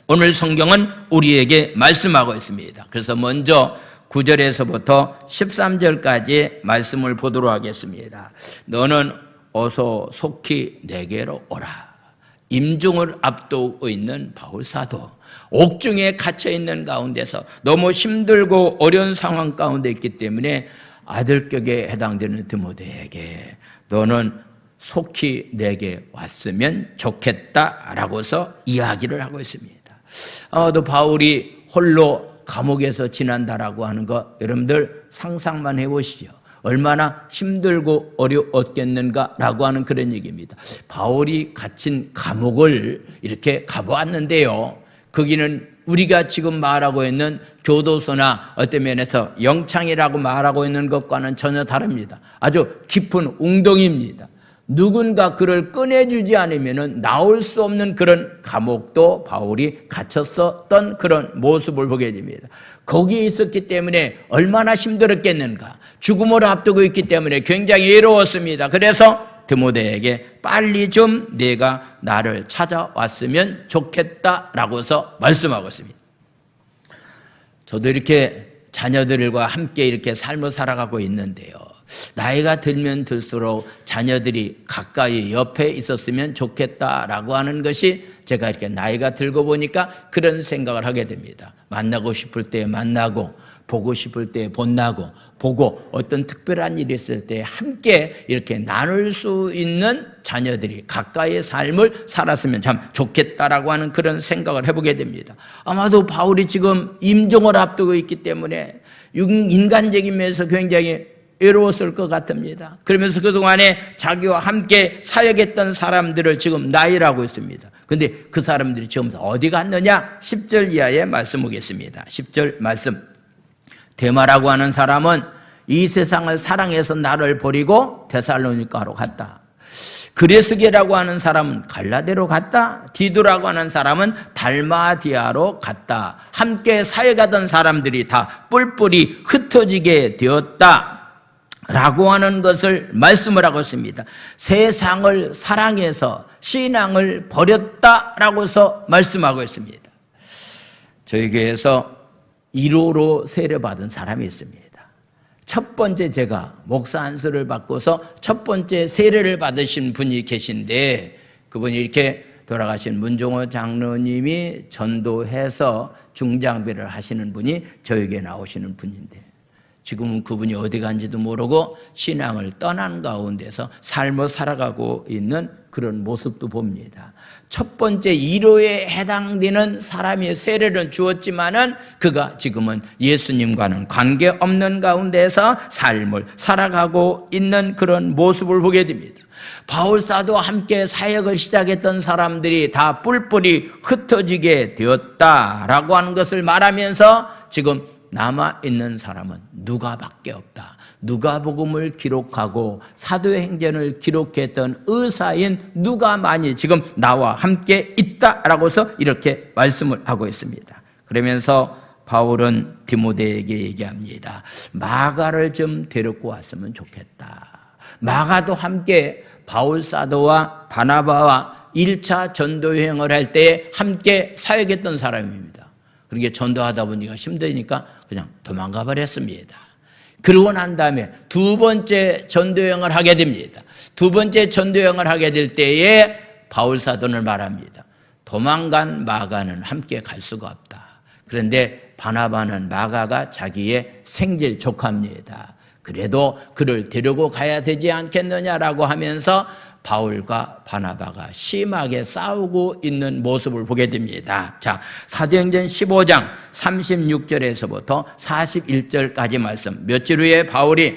오늘 성경은 우리에게 말씀하고 있습니다. 그래서 먼저 9절에서부터 13절까지 말씀을 보도록 하겠습니다. 너는 어서 속히 내게로 오라. 임종을 앞두고 있는 바울 사도, 옥중에 갇혀 있는 가운데서 너무 힘들고 어려운 상황 가운데 있기 때문에 아들격에 해당되는 디모데에게 너는 속히 내게 왔으면 좋겠다라고서 이야기를 하고 있습니다. 또 바울이 홀로 감옥에서 지낸다라고 하는 거 여러분들 상상만 해보시죠. 얼마나 힘들고 어려웠겠는가라고 하는 그런 얘기입니다. 바울이 갇힌 감옥을 이렇게 가보았는데요, 거기는 우리가 지금 말하고 있는 교도소나 어떤 면에서 영창이라고 말하고 있는 것과는 전혀 다릅니다. 아주 깊은 웅덩이입니다. 누군가 그를 꺼내주지 않으면 나올 수 없는 그런 감옥도 바울이 갇혔었던 그런 모습을 보게 됩니다. 거기에 있었기 때문에 얼마나 힘들었겠는가. 죽음을 앞두고 있기 때문에 굉장히 외로웠습니다. 그래서 디모데에게 빨리 좀 내가 나를 찾아왔으면 좋겠다라고서 말씀하고 있습니다. 저도 이렇게 자녀들과 함께 이렇게 삶을 살아가고 있는데요, 나이가 들면 들수록 자녀들이 가까이 옆에 있었으면 좋겠다라고 하는 것이, 제가 이렇게 나이가 들고 보니까 그런 생각을 하게 됩니다. 만나고 싶을 때 만나고, 보고 싶을 때 본다고, 보고 어떤 특별한 일이 있을 때 함께 이렇게 나눌 수 있는 자녀들이 가까이의 삶을 살았으면 참 좋겠다라고 하는 그런 생각을 해보게 됩니다. 아마도 바울이 지금 임종을 앞두고 있기 때문에 인간적인 면에서 굉장히 외로웠을 것 같습니다. 그러면서 그동안에 자기와 함께 사역했던 사람들을 지금 나이라고 있습니다. 그런데 그 사람들이 지금 어디 갔느냐? 10절 이하의 말씀 보겠습니다. 10절 말씀. 데마라고 하는 사람은 이 세상을 사랑해서 나를 버리고 데살로니가로 갔다. 그레스게라고 하는 사람은 갈라데로 갔다. 디도라고 하는 사람은 달마디아로 갔다. 함께 사역하던 사람들이 다 뿔뿔이 흩어지게 되었다 라고 하는 것을 말씀을 하고 있습니다. 세상을 사랑해서 신앙을 버렸다라고서 말씀하고 있습니다. 저희 교회에서 1호로 세례받은 사람이 있습니다. 첫 번째, 제가 목사 안수를 받고서 첫 번째 세례를 받으신 분이 계신데, 그분이 이렇게 돌아가신 문종호 장로님이 전도해서 중장비를 하시는 분이 저에게 나오시는 분인데, 지금은 그분이 어디 간지도 모르고 신앙을 떠난 가운데서 삶을 살아가고 있는 그런 모습도 봅니다. 첫 번째 1호에 해당되는 사람이 세례를 주었지만은 그가 지금은 예수님과는 관계없는 가운데서 삶을 살아가고 있는 그런 모습을 보게 됩니다. 바울사도 함께 사역을 시작했던 사람들이 다 뿔뿔이 흩어지게 되었다라고 하는 것을 말하면서 지금 남아있는 사람은 누가밖에 없다. 누가복음을 기록하고 사도행전을 기록했던 의사인 누가만이 지금 나와 함께 있다라고서 이렇게 말씀을 하고 있습니다. 그러면서 바울은 디모데에게 얘기합니다. 마가를 좀 데리고 왔으면 좋겠다. 마가도 함께 바울 사도와 바나바와 1차 전도 여행을 할 때 함께 사역했던 사람입니다. 그러니까 전도하다 보니까 힘드니까 그냥 도망가 버렸습니다. 그러고 난 다음에 두 번째 전도여행을 하게 됩니다. 두 번째 전도여행을 하게 될 때에 바울 사도는 말합니다. 도망간 마가는 함께 갈 수가 없다. 그런데 바나바는 마가가 자기의 생질 조카입니다. 그래도 그를 데리고 가야 되지 않겠느냐라고 하면서 바울과 바나바가 심하게 싸우고 있는 모습을 보게 됩니다. 자, 사도행전 15장 36절에서부터 41절까지 말씀. 며칠 후에 바울이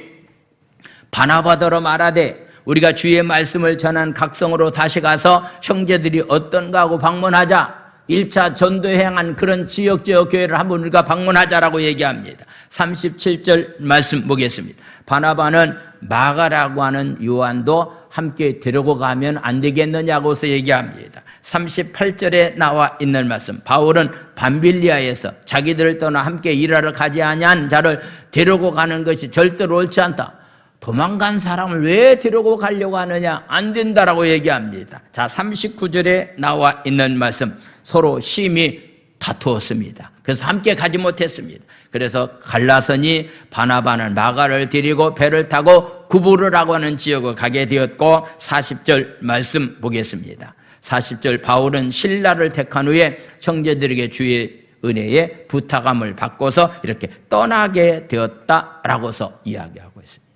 바나바더러 말하되 우리가 주의 말씀을 전한 각성으로 다시 가서 형제들이 어떤가 하고 방문하자. 1차 전도행한 그런 지역 교회를 한번 우리가 방문하자라고 얘기합니다. 37절 말씀 보겠습니다. 바나바는 마가라고 하는 요한도 함께 데리고 가면 안 되겠느냐고서 얘기합니다. 38절에 나와 있는 말씀. 바울은 밤빌리아에서 자기들을 떠나 함께 일하러 가지 아니한 자를 데리고 가는 것이 절대로 옳지 않다. 도망간 사람을 왜 데리고 가려고 하느냐? 안 된다라고 얘기합니다. 자, 39절에 나와 있는 말씀. 서로 심히 다투었습니다. 그래서 함께 가지 못했습니다. 그래서 갈라서니 바나바는 마가를 데리고 배를 타고 구부르라고 하는 지역을 가게 되었고 40절 말씀 보겠습니다. 40절 바울은 신라를 택한 후에 형제들에게 주의 은혜에 부탁함을 받고서 이렇게 떠나게 되었다라고서 이야기하고 있습니다.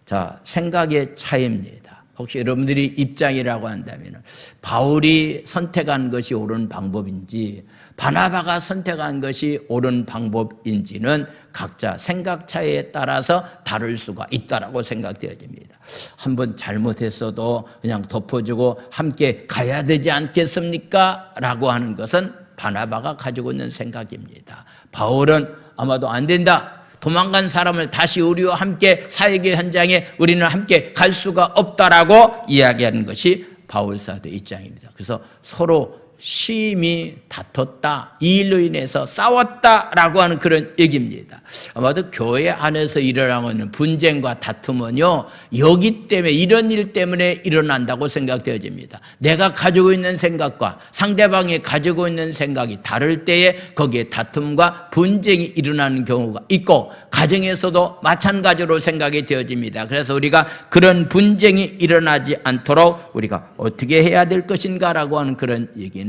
자, 생각의 차이입니다. 혹시 여러분들이 입장이라고 한다면 바울이 선택한 것이 옳은 방법인지 바나바가 선택한 것이 옳은 방법인지는 각자 생각 차이에 따라서 다를 수가 있다라고 생각되어집니다. 한번 잘못했어도 그냥 덮어주고 함께 가야 되지 않겠습니까? 라고 하는 것은 바나바가 가지고 있는 생각입니다. 바울은 아마도 안 된다. 도망간 사람을 다시 우리와 함께 사역의 현장에 우리는 함께 갈 수가 없다라고 이야기하는 것이 바울 사도의 입장입니다. 그래서 서로 심히 다퉜다, 이 일로 인해서 싸웠다라고 하는 그런 얘기입니다. 아마도 교회 안에서 일어나고 있는 분쟁과 다툼은요, 여기 때문에, 이런 일 때문에 일어난다고 생각되어집니다. 내가 가지고 있는 생각과 상대방이 가지고 있는 생각이 다를 때에 거기에 다툼과 분쟁이 일어나는 경우가 있고, 가정에서도 마찬가지로 생각이 되어집니다. 그래서 우리가 그런 분쟁이 일어나지 않도록 우리가 어떻게 해야 될 것인가라고 하는 그런 얘기는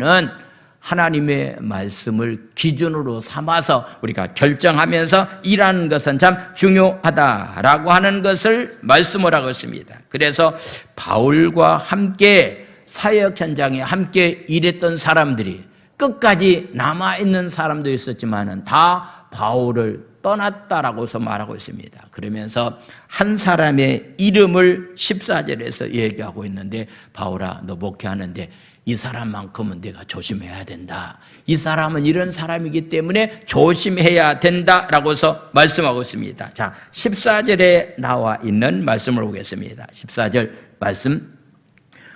하나님의 말씀을 기준으로 삼아서 우리가 결정하면서 일하는 것은 참 중요하다라고 하는 것을 말씀을 하고 있습니다. 그래서 바울과 함께 사역 현장에 함께 일했던 사람들이 끝까지 남아있는 사람도 있었지만은 다 바울을 떠났다라고서 말하고 있습니다. 그러면서 한 사람의 이름을 14절에서 얘기하고 있는데, 바울아, 너 목회하는데 이 사람만큼은 내가 조심해야 된다. 이 사람은 이런 사람이기 때문에 조심해야 된다라고서 말씀하고 있습니다. 자, 14절에 나와 있는 말씀을 보겠습니다. 14절 말씀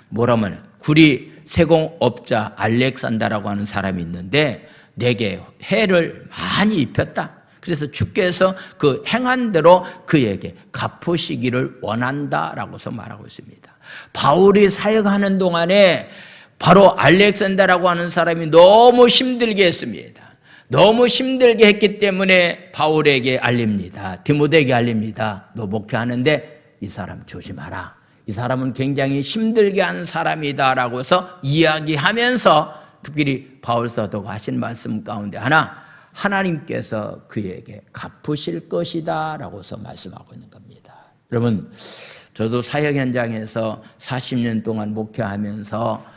뭐라면, 구리 세공업자 알렉산더라고 하는 사람이 있는데 내게 해를 많이 입혔다. 그래서 주께서 그 행한 대로 그에게 갚으시기를 원한다라고서 말하고 있습니다. 바울이 사역하는 동안에 바로 알렉산더라고 하는 사람이 너무 힘들게 했습니다. 너무 힘들게 했기 때문에 바울에게 알립니다. 디모데에게 알립니다. 너 목회하는데 이 사람 조심하라. 이 사람은 굉장히 힘들게 한 사람이다라고 해서 이야기하면서 특별히 바울 사도가 하신 말씀 가운데 하나, 하나님께서 그에게 갚으실 것이다 라고서 말씀하고 있는 겁니다. 여러분, 저도 사역 현장에서 40년 동안 목회하면서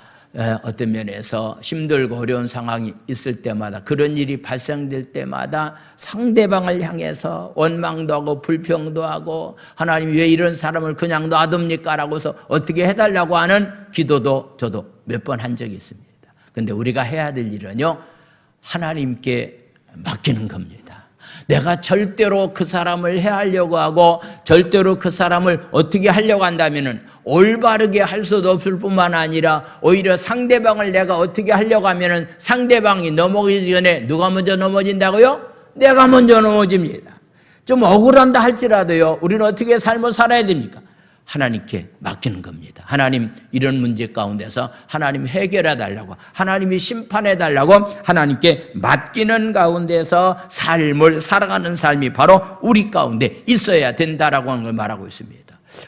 어떤 면에서 힘들고 어려운 상황이 있을 때마다, 그런 일이 발생될 때마다 상대방을 향해서 원망도 하고 불평도 하고, 하나님 왜 이런 사람을 그냥 놔둡니까? 라고서 어떻게 해달라고 하는 기도도 저도 몇 번 한 적이 있습니다. 그런데 우리가 해야 될 일은요, 하나님께 맡기는 겁니다. 내가 절대로 그 사람을 해하려고 하고 절대로 그 사람을 어떻게 하려고 한다면은 올바르게 할 수도 없을 뿐만 아니라 오히려 상대방을 내가 어떻게 하려고 하면은 상대방이 넘어지기 전에 누가 먼저 넘어진다고요? 내가 먼저 넘어집니다. 좀 억울한다 할지라도요, 우리는 어떻게 삶을 살아야 됩니까? 하나님께 맡기는 겁니다. 하나님, 이런 문제 가운데서 하나님 해결해 달라고, 하나님이 심판해 달라고 하나님께 맡기는 가운데서 삶을 살아가는 삶이 바로 우리 가운데 있어야 된다라고 하는 걸 말하고 있습니다.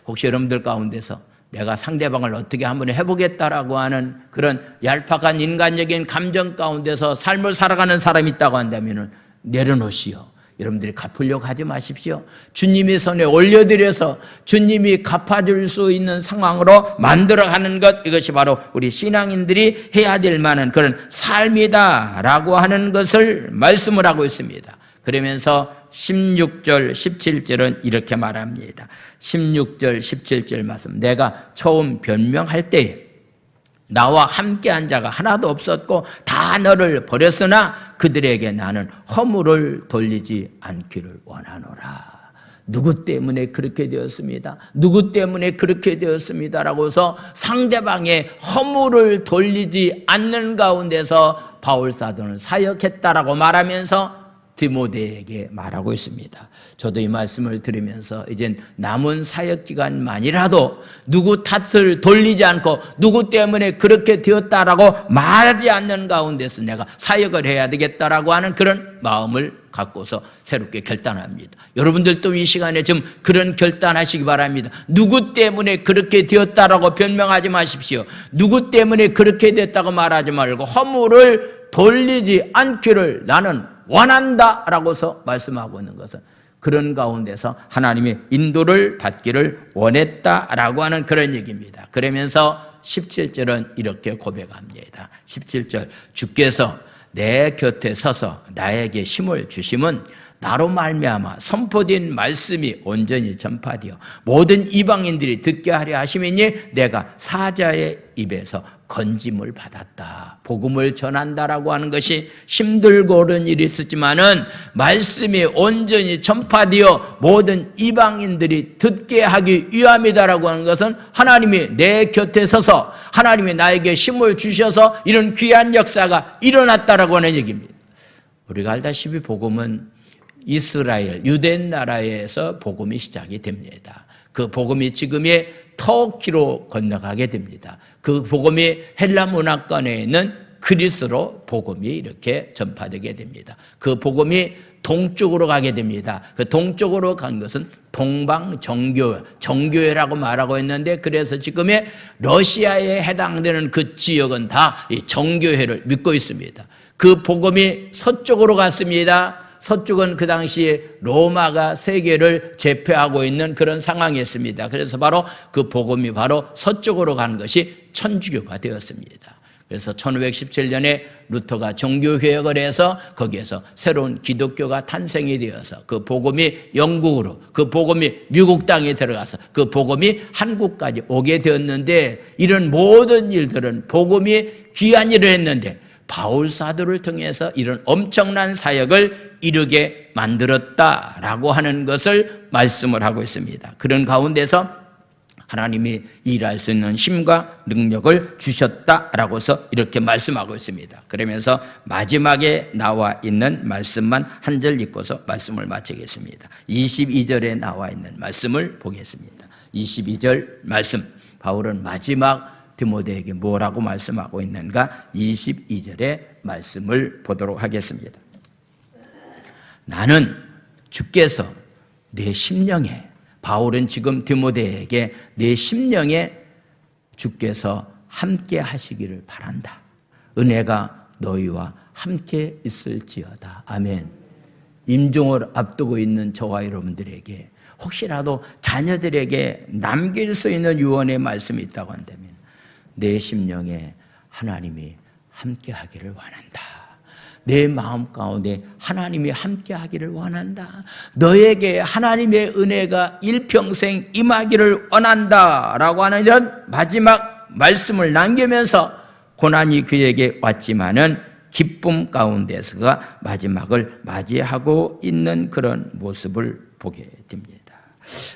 혹시 여러분들 가운데서 내가 상대방을 어떻게 한번 해보겠다라고 하는 그런 얄팍한 인간적인 감정 가운데서 삶을 살아가는 사람이 있다고 한다면 내려놓으시오. 여러분들이 갚으려고 하지 마십시오. 주님의 손에 올려드려서 주님이 갚아줄 수 있는 상황으로 만들어가는 것, 이것이 바로 우리 신앙인들이 해야 될 만한 그런 삶이다라고 하는 것을 말씀을 하고 있습니다. 그러면서 16절, 17절은 이렇게 말합니다. 16절, 17절 말씀, 내가 처음 변명할 때에 나와 함께한 자가 하나도 없었고 다 너를 버렸으나 그들에게 나는 허물을 돌리지 않기를 원하노라. 누구 때문에 그렇게 되었습니다. 누구 때문에 그렇게 되었습니다라고 해서 상대방의 허물을 돌리지 않는 가운데서 바울 사도는 사역했다라고 말하면서 디모데에게 말하고 있습니다. 저도 이 말씀을 들으면서 이젠 남은 사역 기간만이라도 누구 탓을 돌리지 않고 누구 때문에 그렇게 되었다라고 말하지 않는 가운데서 내가 사역을 해야 되겠다라고 하는 그런 마음을 갖고서 새롭게 결단합니다. 여러분들도 이 시간에 좀 그런 결단하시기 바랍니다. 누구 때문에 그렇게 되었다라고 변명하지 마십시오. 누구 때문에 그렇게 됐다고 말하지 말고 허물을 돌리지 않기를 나는 원한다라고서 말씀하고 있는 것은 그런 가운데서 하나님의 인도를 받기를 원했다라고 하는 그런 얘기입니다. 그러면서 17절은 이렇게 고백합니다. 17절, 주께서 내 곁에 서서 나에게 힘을 주심은 나로 말미암아 선포된 말씀이 온전히 전파되어 모든 이방인들이 듣게 하려 하심이니 내가 사자의 입에서 건짐을 받았다. 복음을 전한다라고 하는 것이 힘들고 어려운 일이 있었지만은 말씀이 온전히 전파되어 모든 이방인들이 듣게 하기 위함이다라고 하는 것은 하나님이 내 곁에 서서 하나님이 나에게 힘을 주셔서 이런 귀한 역사가 일어났다라고 하는 얘기입니다. 우리가 알다시피 복음은 이스라엘, 유대 나라에서 복음이 시작이 됩니다. 그 복음이 지금의 터키로 건너가게 됩니다. 그 복음이 헬라 문화권에 있는 그리스로 복음이 이렇게 전파되게 됩니다. 그 복음이 동쪽으로 가게 됩니다. 그 동쪽으로 간 것은 동방정교회, 정교회라고 말하고 있는데 그래서 지금의 러시아에 해당되는 그 지역은 다 이 정교회를 믿고 있습니다. 그 복음이 서쪽으로 갔습니다. 서쪽은 그 당시에 로마가 세계를 제패하고 있는 그런 상황이었습니다. 그래서 바로 그 복음이 바로 서쪽으로 간 것이 천주교가 되었습니다. 그래서 1517년에 루터가 정교회역을 해서 거기에서 새로운 기독교가 탄생이 되어서 그 복음이 영국으로, 그 복음이 미국 땅에 들어가서 그 복음이 한국까지 오게 되었는데 이런 모든 일들은 복음이 귀한 일을 했는데 바울 사도를 통해서 이런 엄청난 사역을 이루게 만들었다라고 하는 것을 말씀을 하고 있습니다. 그런 가운데서 하나님이 일할 수 있는 힘과 능력을 주셨다라고서 이렇게 말씀하고 있습니다. 그러면서 마지막에 나와 있는 말씀만 한 절 읽고서 말씀을 마치겠습니다. 22절에 나와 있는 말씀을 보겠습니다. 22절 말씀, 바울은 마지막 디모데에게 뭐라고 말씀하고 있는가? 22절의 말씀을 보도록 하겠습니다. 나는 주께서 내 심령에, 바울은 지금 디모데에게 내 심령에 주께서 함께 하시기를 바란다. 은혜가 너희와 함께 있을지어다. 아멘. 임종을 앞두고 있는 저와 여러분들에게 혹시라도 자녀들에게 남길 수 있는 유언의 말씀이 있다고 한다면 내 심령에 하나님이 함께 하기를 원한다. 내 마음 가운데 하나님이 함께 하기를 원한다. 너에게 하나님의 은혜가 일평생 임하기를 원한다 라고 하는 이런 마지막 말씀을 남기면서 고난이 그에게 왔지만은 기쁨 가운데서가 마지막을 맞이하고 있는 그런 모습을 보게 됩니다.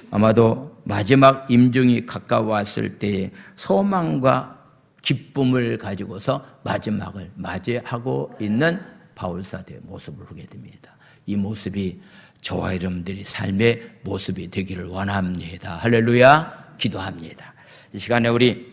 아마도 마지막 임종이 가까웠을 때의 소망과 기쁨을 가지고서 마지막을 맞이하고 있는 바울사도의 모습을 보게 됩니다. 이 모습이 저와 여러분들이 삶의 모습이 되기를 원합니다. 할렐루야, 기도합니다. 이 시간에 우리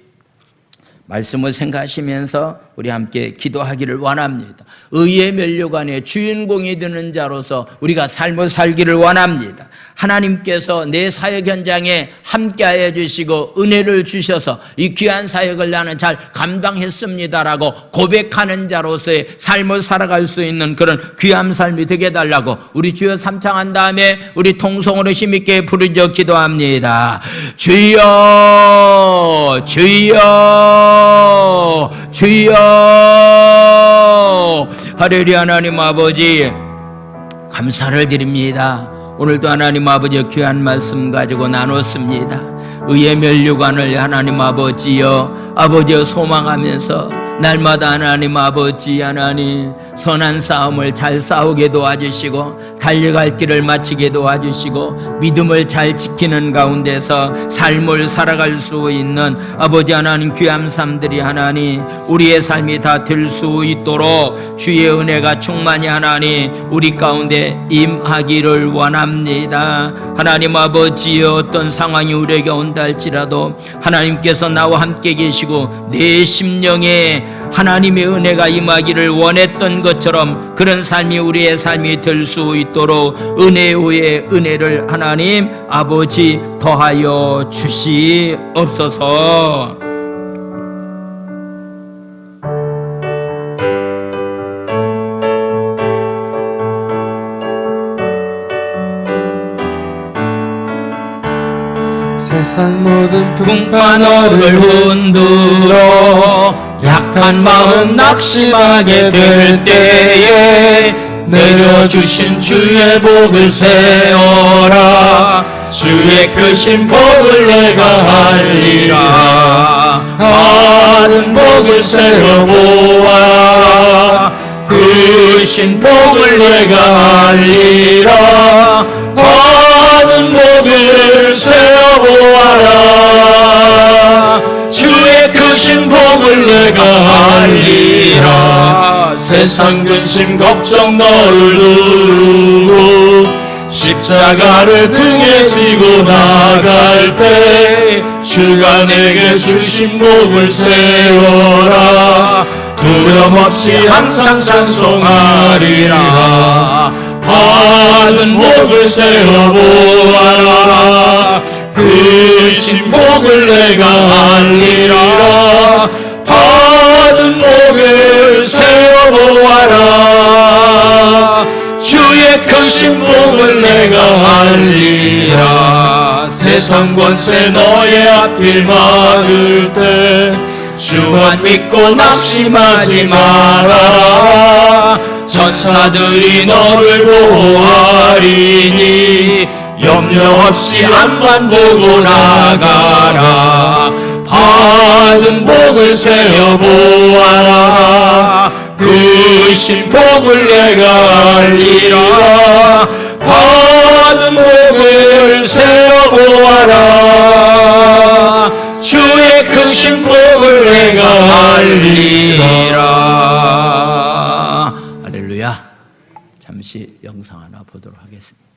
말씀을 생각하시면서 우리 함께 기도하기를 원합니다. 의의 면류관의 주인공이 되는 자로서 우리가 삶을 살기를 원합니다. 하나님께서 내 사역 현장에 함께하여 주시고 은혜를 주셔서 이 귀한 사역을 나는 잘 감당했습니다라고 고백하는 자로서의 삶을 살아갈 수 있는 그런 귀한 삶이 되게 해달라고 우리 주여 삼창한 다음에 우리 통성으로 힘있게 부르짖어 기도합니다. 주여, 주여, 주여. 하늘의 하나님 아버지, 감사를 드립니다. 오늘도 하나님 아버지 귀한 말씀 가지고 나눴습니다. 의의 면류관을 하나님 아버지여, 아버지여 소망하면서 날마다 하나님 아버지 하나님 선한 싸움을 잘 싸우게 도와주시고 달려갈 길을 마치게 도와주시고 믿음을 잘 지키는 가운데서 삶을 살아갈 수 있는 아버지 하나님 귀한 삶들이 하나님 우리의 삶이 다 될 수 있도록 주의 은혜가 충만히 하나님 우리 가운데 임하기를 원합니다. 하나님 아버지여 어떤 상황이 우리에게 온다 할지라도 하나님께서 나와 함께 계시고 내 심령에 하나님의 은혜가 임하기를 원했던 것처럼 그런 삶이 우리의 삶이 될 수 있도록 은혜 위에 은혜를 하나님 아버지 더하여 주시옵소서.
세상 모든
풍파 너를 흔들어 약한 마음 낙심하게 될 때에 내려주신 주의 복을 세어라. 주의 크신 복을 내가 알리라. 많은 복을 세어보아 크신 복을 내가 알리라. 많은 복을 세어보아라. 주의 크신 복을 내가 알리라. 세상 근심 걱정 너를 두고 십자가를 등에 지고 나갈 때 주가 내게 주신 복을 세워라. 두려움 없이 항상 찬송하리라. 많은 복을 세워보아라. 크신 복을 내가 알리라. 받은 복을 세워보아라. 주의 크신 복을 내가 알리라. 세상 권세 너의 앞길 막을 때 주만 믿고 낙심하지 마라. 천사들이 너를 보호하리니 염려 없이 앞만 보고 나가라. 받은 복을 세어보아라. 크신 복을 내가 알리라. 받은 복을 세어보아라. 주의 크신 복을 내가 알리라. 할렐루야. 잠시 영상 하나 보도록 하겠습니다.